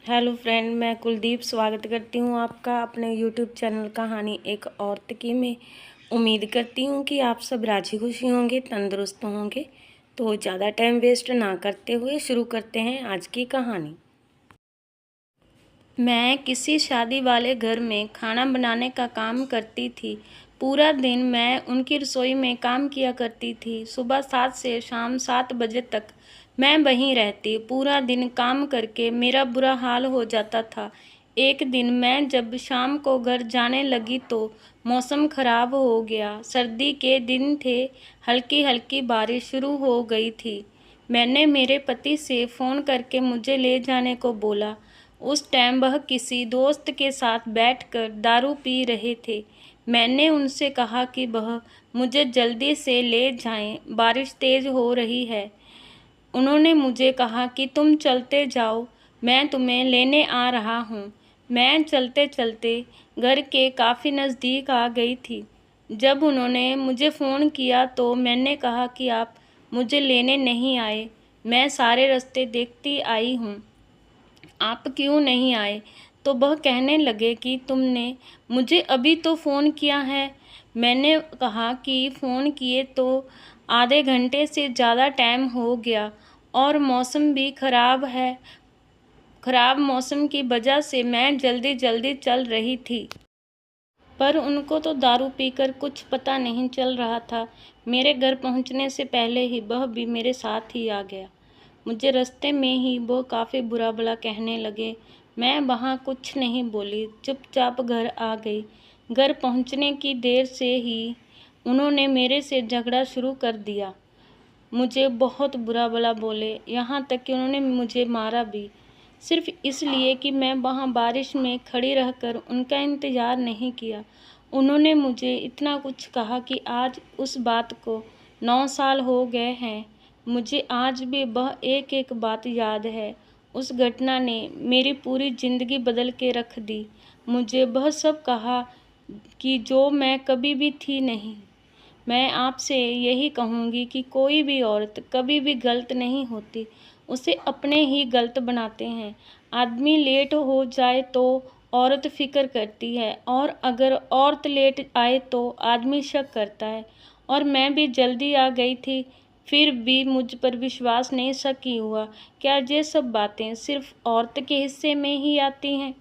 Hello friend, मैं कुलदीप स्वागत करती हूँ आपका अपने यूट्यूब चैनल कहानी एक औरत की में। उम्मीद करती हूँ कि आप सब राजी खुशी होंगे, तंदुरुस्त होंगे। तो ज़्यादा टाइम वेस्ट ना करते हुए शुरू करते हैं आज की कहानी। मैं किसी शादी वाले घर में खाना बनाने का काम करती थी। पूरा दिन मैं उनकी रसोई में काम किया करती थी। सुबह 7 से शाम 7 बजे तक मैं वहीं रहती। पूरा दिन काम करके मेरा बुरा हाल हो जाता था। एक दिन मैं जब शाम को घर जाने लगी तो मौसम खराब हो गया। सर्दी के दिन थे, हल्की हल्की बारिश शुरू हो गई थी। मैंने मेरे पति से फ़ोन करके मुझे ले जाने को बोला। उस टाइम वह किसी दोस्त के साथ बैठकर दारू पी रहे थे। मैंने उनसे कहा कि वह मुझे जल्दी से ले जाएं, बारिश तेज़ हो रही है। उन्होंने मुझे कहा कि तुम चलते जाओ, मैं तुम्हें लेने आ रहा हूँ। मैं चलते चलते घर के काफ़ी नज़दीक आ गई थी। जब उन्होंने मुझे फ़ोन किया तो मैंने कहा कि आप मुझे लेने नहीं आए। मैं सारे रास्ते देखती आई हूँ, आप क्यों नहीं आए? तो वह कहने लगे कि तुमने मुझे अभी तो फ़ोन किया है। मैंने कहा कि फ़ोन किए तो आधे घंटे से ज़्यादा टाइम हो गया और मौसम भी ख़राब है। ख़राब मौसम की वजह से मैं जल्दी जल्दी चल रही थी। पर उनको तो दारू पीकर कुछ पता नहीं चल रहा था। मेरे घर पहुंचने से पहले ही वह भी मेरे साथ ही आ गया। मुझे रास्ते में ही वो काफ़ी बुरा भला कहने लगे। मैं वहाँ कुछ नहीं बोली, चुपचाप घर आ गई। घर पहुँचने की देर से ही उन्होंने मेरे से झगड़ा शुरू कर दिया। मुझे बहुत बुरा भला बोले, यहाँ तक कि उन्होंने मुझे मारा भी, सिर्फ इसलिए कि मैं वहाँ बारिश में खड़ी रहकर उनका इंतज़ार नहीं किया। उन्होंने मुझे इतना कुछ कहा कि आज उस बात को 9 साल हो गए हैं। मुझे आज भी वह एक एक बात याद है। उस घटना ने मेरी पूरी ज़िंदगी बदल के रख दी। मुझे वह सब कहा कि जो मैं कभी भी थी नहीं। मैं आपसे यही कहूँगी कि कोई भी औरत कभी भी गलत नहीं होती, उसे अपने ही गलत बनाते हैं। आदमी लेट हो जाए तो औरत फ़िक्र करती है, और अगर औरत लेट आए तो आदमी शक करता है। और मैं भी जल्दी आ गई थी, फिर भी मुझ पर विश्वास नहीं शक ही हुआ। क्या ये सब बातें सिर्फ औरत के हिस्से में ही आती हैं?